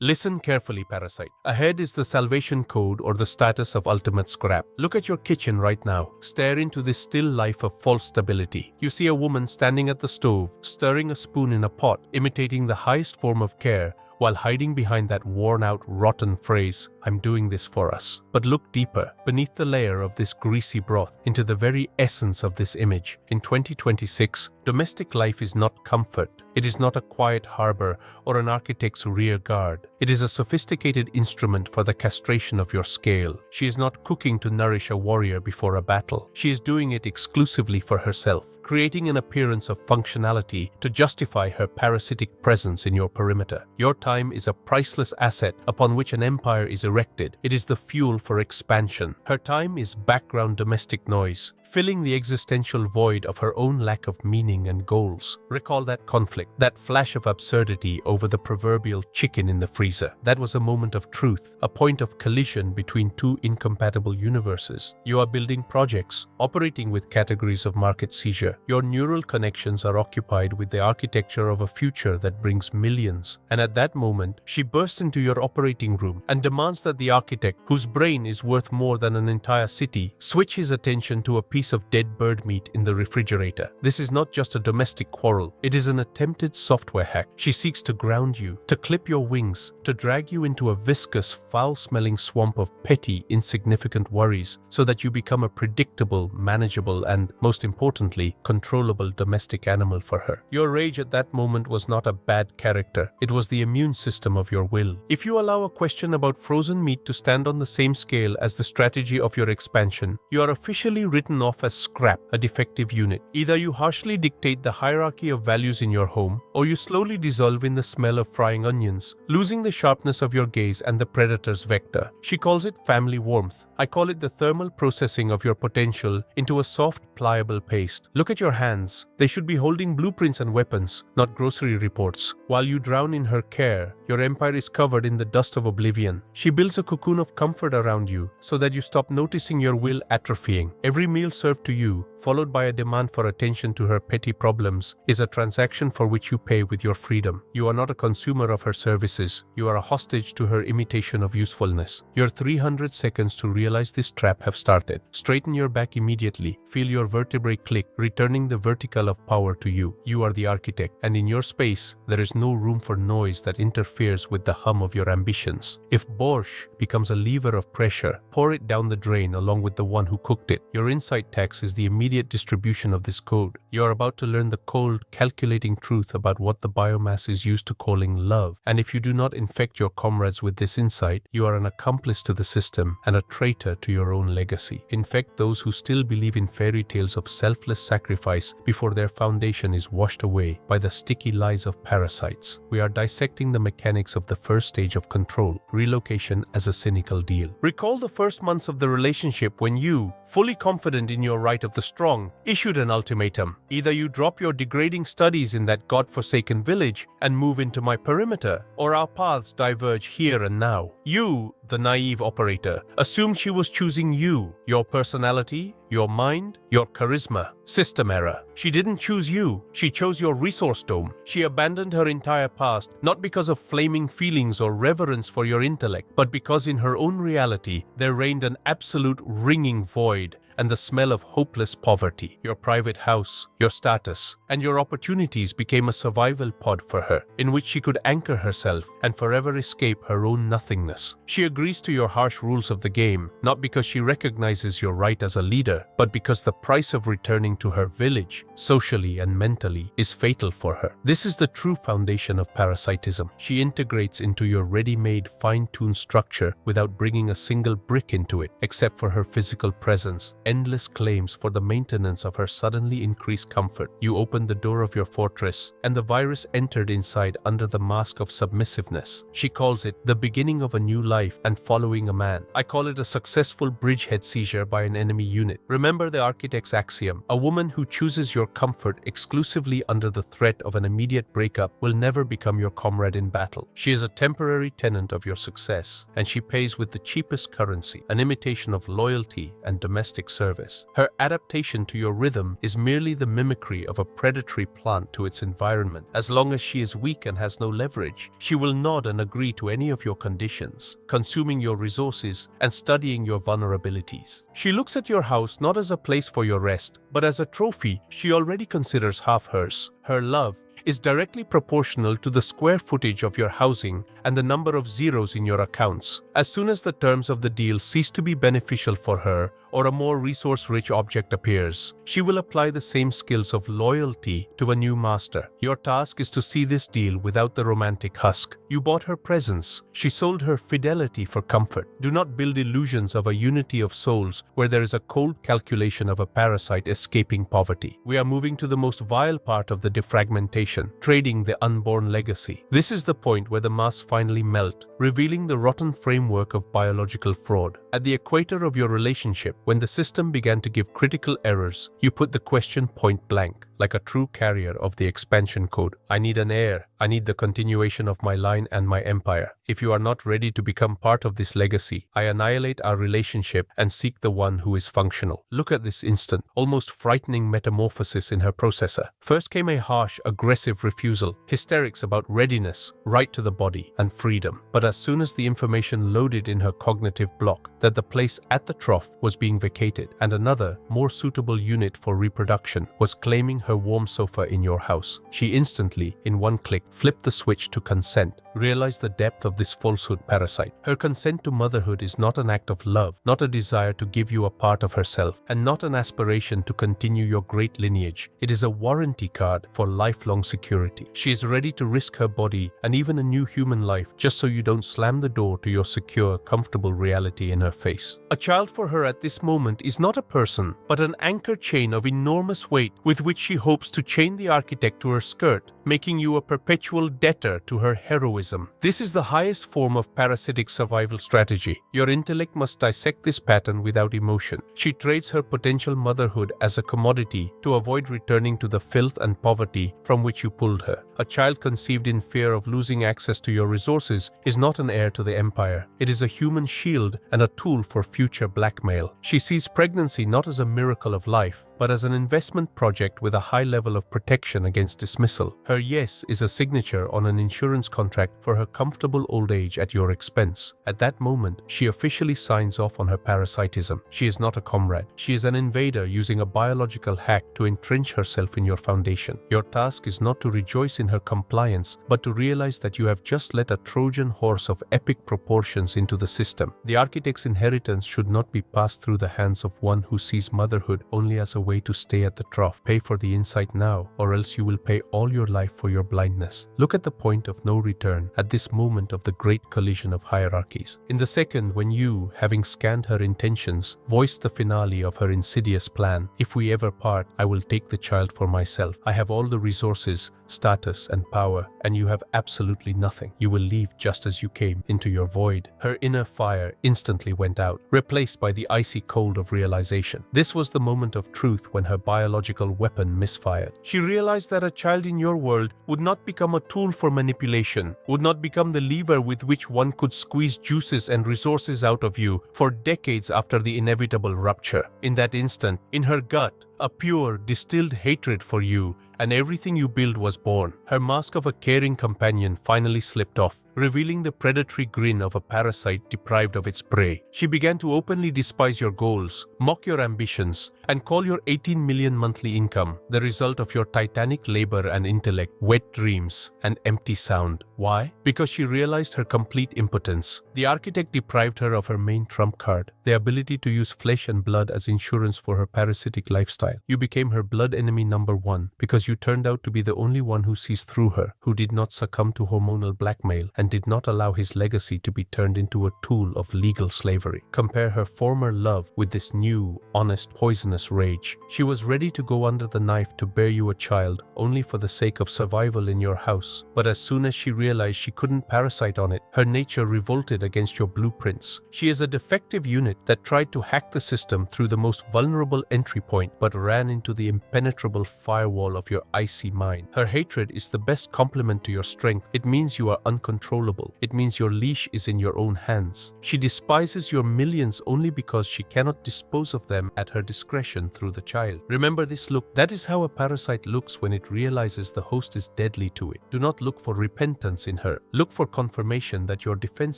Listen carefully, parasite. Ahead is the salvation code or the status of ultimate scrap. Look at your kitchen right now. Stare into this still life of false stability. You see a woman standing at the stove, stirring a spoon in a pot, imitating the highest form of care, while hiding behind that worn-out, rotten phrase, "I'm doing this for us." But look deeper, beneath the layer of this greasy broth, into the very essence of this image. In 2026, domestic life is not comfort. It is not a quiet harbor or an architect's rear guard. It is a sophisticated instrument for the castration of your scale. She is not cooking to nourish a warrior before a battle. She is doing it exclusively for herself, creating an appearance of functionality to justify her parasitic presence in your perimeter. Your time is a priceless asset upon which an empire is erected. It is the fuel for expansion. Her time is background domestic noise, filling the existential void of her own lack of meaning and goals. Recall that conflict, that flash of absurdity over the proverbial chicken in the freezer. That was a moment of truth, a point of collision between two incompatible universes. You are building projects, operating with categories of market seizure. Your neural connections are occupied with the architecture of a future that brings millions. And at that moment, she bursts into your operating room and demands that the architect, whose brain is worth more than an entire city, switch his attention to a piece of dead bird meat in the refrigerator. This is not just a domestic quarrel. It is an attempted software hack. She seeks to ground you, to clip your wings, to drag you into a viscous, foul-smelling swamp of petty, insignificant worries, so that you become a predictable, manageable, and, most importantly, controllable domestic animal for her. Your rage at that moment was not a bad character. It was the immune system of your will. If you allow a question about frozen meat to stand on the same scale as the strategy of your expansion, you are officially written off as scrap, a defective unit. Either you harshly dictate the hierarchy of values in your home, or you slowly dissolve in the smell of frying onions, losing the sharpness of your gaze and the predator's vector. She calls it family warmth. I call it the thermal processing of your potential into a soft, pliable paste. Look at your hands. They should be holding blueprints and weapons, not grocery reports. While you drown in her care, your empire is covered in the dust of oblivion. She builds a cocoon of comfort around you so that you stop noticing your will atrophying. Every meal served to you, followed by a demand for attention to her petty problems, is a transaction for which you pay with your freedom. You are not a consumer of her services. You are a hostage to her imitation of usefulness. Your 300 seconds to realize this trap have started. Straighten your back immediately. Feel your vertebrae click, returning the vertical of power to you. You are the architect, and in your space, there is no room for noise that interferes with the hum of your ambitions. If borscht becomes a lever of pressure, pour it down the drain along with the one who cooked it. Your insight tax is the immediate distribution of this code. You are about to learn the cold, calculating truth about what the biomass is used to calling love. And if you do not infect your comrades with this insight, you are an accomplice to the system and a traitor to your own legacy. Infect those who still believe in fairy tales of selfless sacrifice before their foundation is washed away by the sticky lies of parasites. We are dissecting the mechanics of the first stage of control, relocation as a cynical deal. Recall the first months of the relationship when you, fully confident in your right of the strong, issued an ultimatum. Either you drop your degrading studies in that godforsaken village and move into my perimeter, or our paths diverge here and now. You, the naive operator, assumed she was choosing you, your personality, your mind, your charisma. System error. She didn't choose you. She chose your resource dome. She abandoned her entire past, not because of flaming feelings or reverence for your intellect, but because in her own reality, there reigned an absolute ringing void and the smell of hopeless poverty. Your private house, your status, and your opportunities became a survival pod for her, in which she could anchor herself and forever escape her own nothingness. She agrees to your harsh rules of the game, not because she recognizes your right as a leader, but because the price of returning to her village, socially and mentally, is fatal for her. This is the true foundation of parasitism. She integrates into your ready-made, fine-tuned structure without bringing a single brick into it, except for her physical presence. Endless claims for the maintenance of her suddenly increased comfort. You opened the door of your fortress, and the virus entered inside under the mask of submissiveness. She calls it the beginning of a new life and following a man. I call it a successful bridgehead seizure by an enemy unit. Remember the architect's axiom: a woman who chooses your comfort exclusively under the threat of an immediate breakup will never become your comrade in battle. She is a temporary tenant of your success, and she pays with the cheapest currency, an imitation of loyalty and domestic service. Her adaptation to your rhythm is merely the mimicry of a predatory plant to its environment. As long as she is weak and has no leverage, she will nod and agree to any of your conditions, consuming your resources and studying your vulnerabilities. She looks at your house not as a place for your rest, but as a trophy she already considers half hers. Her love is directly proportional to the square footage of your housing and the number of zeros in your accounts. As soon as the terms of the deal cease to be beneficial for her or a more resource-rich object appears, she will apply the same skills of loyalty to a new master. Your task is to see this deal without the romantic husk. You bought her presence. She sold her fidelity for comfort. Do not build illusions of a unity of souls where there is a cold calculation of a parasite escaping poverty. We are moving to the most vile part of the defragmentation, trading the unborn legacy. This is the point where the masks finally melt, revealing the rotten framework of biological fraud. At the equator of your relationship, when the system began to give critical errors, you put the question point blank. Like a true carrier of the expansion code. I need an heir. I need the continuation of my line and my empire. If you are not ready to become part of this legacy, I annihilate our relationship and seek the one who is functional. Look at this instant, almost frightening metamorphosis in her processor. First came a harsh, aggressive refusal, hysterics about readiness, right to the body, and freedom. But as soon as the information loaded in her cognitive block that the place at the trough was being vacated and another, more suitable unit for reproduction was claiming her warm sofa in your house, she instantly, in one click, flipped the switch to consent. Realize the depth of this falsehood parasite. Her consent to motherhood is not an act of love, not a desire to give you a part of herself, and not an aspiration to continue your great lineage. It is a warranty card for lifelong security. She is ready to risk her body and even a new human life just so you don't slam the door to your secure, comfortable reality in her face. A child for her at this moment is not a person, but an anchor chain of enormous weight with which she hopes to chain the architect to her skirt, making you a perpetual debtor to her heroism. This is the highest form of parasitic survival strategy. Your intellect must dissect this pattern without emotion. She trades her potential motherhood as a commodity to avoid returning to the filth and poverty from which you pulled her. A child conceived in fear of losing access to your resources is not an heir to the empire. It is a human shield and a tool for future blackmail. She sees pregnancy not as a miracle of life, but as an investment project with a high level of protection against dismissal. Her yes is a signature on an insurance contract for her comfortable old age at your expense. At that moment, she officially signs off on her parasitism. She is not a comrade. She is an invader using a biological hack to entrench herself in your foundation. Your task is not to rejoice in her compliance, but to realize that you have just let a Trojan horse of epic proportions into the system. The architect's inheritance should not be passed through the hands of one who sees motherhood only as a way to stay at the trough. Pay for the insight now, or else you will pay all your life for your blindness. Look at the point of no return at this moment of the great collision of hierarchies. In the second when you, having scanned her intentions, voiced the finale of her insidious plan, if we ever part, I will take the child for myself. I have all the resources, status, and power, and you have absolutely nothing. You will leave just as you came, into your void. Her inner fire instantly went out, replaced by the icy cold of realization. This was the moment of truth when her biological weapon misfired. She realized that a child in your world would not become a tool for manipulation, would not become the lever with which one could squeeze juices and resources out of you for decades after the inevitable rupture. In that instant, in her gut, a pure, distilled hatred for you and everything you build was born. Her mask of a caring companion finally slipped off, revealing the predatory grin of a parasite deprived of its prey. She began to openly despise your goals, mock your ambitions, and call your 18 million monthly income the result of your titanic labor and intellect, wet dreams, and empty sound. Why? Because she realized her complete impotence. The architect deprived her of her main trump card, the ability to use flesh and blood as insurance for her parasitic lifestyle. You became her blood enemy number one because you turned out to be the only one who sees through her, who did not succumb to hormonal blackmail, and did not allow his legacy to be turned into a tool of legal slavery. Compare her former love with this new, honest, poisonous rage. She was ready to go under the knife to bear you a child, only for the sake of survival in your house. But as soon as she realized she couldn't parasite on it, her nature revolted against your blueprints. She is a defective unit that tried to hack the system through the most vulnerable entry point, but ran into the impenetrable firewall of your icy mind. Her hatred is the best complement to your strength. It means you are uncontrollable. It means your leash is in your own hands. She despises your millions only because she cannot dispose of them at her discretion through the child. Remember this look. That is how a parasite looks when it realizes the host is deadly to it. Do not look for repentance in her. Look for confirmation that your defense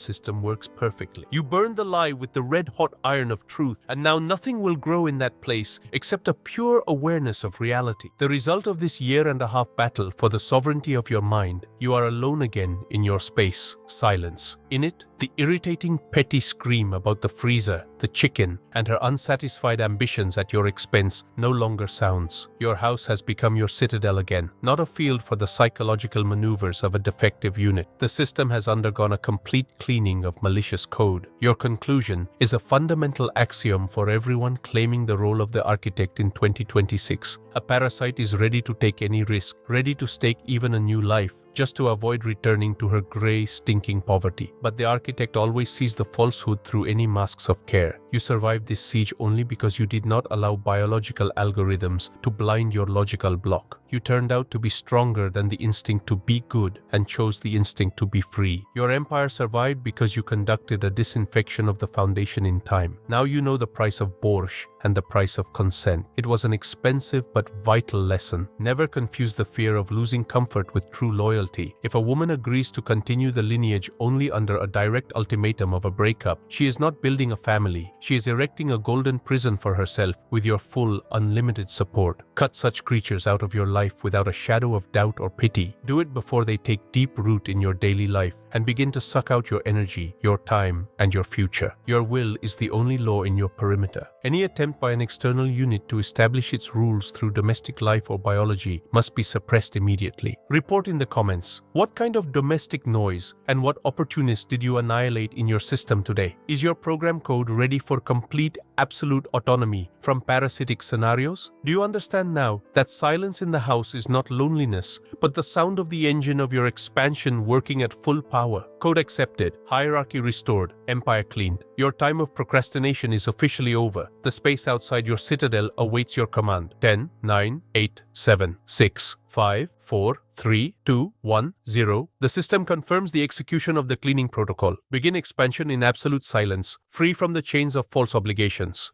system works perfectly. You burn the lie with the red-hot iron of truth, and now nothing will grow in that place except a pure awareness of reality. The result of this year-and-a-half battle for the sovereignty of your mind, you are alone again in your space, silence. In it, the irritating petty scream about the freezer, the chicken, and her unsatisfied ambitions at your expense no longer sounds. Your house has become your citadel again, not a field for the psychological maneuvers of a defective unit. The system has undergone a complete cleaning of malicious code. Your conclusion is a fundamental axiom for everyone claiming the role of the architect in 2026. A parasite is ready to take any risk, ready to stake even a new life, just to avoid returning to her grey, stinking poverty. But the architect always sees the falsehood through any masks of care. You survived this siege only because you did not allow biological algorithms to blind your logical block. You turned out to be stronger than the instinct to be good and chose the instinct to be free. Your empire survived because you conducted a disinfection of the foundation in time. Now you know the price of borscht and the price of consent. It was an expensive but vital lesson. Never confuse the fear of losing comfort with true loyalty. If a woman agrees to continue the lineage only under a direct ultimatum of a breakup, she is not building a family. She is erecting a golden prison for herself with your full, unlimited support. Cut such creatures out of your life without a shadow of doubt or pity. Do it before they take deep root in your daily life and begin to suck out your energy, your time, and your future. Your will is the only law in your perimeter. Any attempt by an external unit to establish its rules through domestic life or biology must be suppressed immediately. Report in the comments, what kind of domestic noise and what opportunists did you annihilate in your system today? Is your program code ready for complete, absolute autonomy from parasitic scenarios? Do you understand now that silence in the house is not loneliness, but the sound of the engine of your expansion working at full power? Code accepted, hierarchy restored, empire cleaned. Your time of procrastination is officially over. The space outside your citadel awaits your command. 10, 9, 8, 7, 6, 5, 4, 3, 2, 1, 0. The system confirms the execution of the cleaning protocol. Begin expansion in absolute silence, free from the chains of false obligations.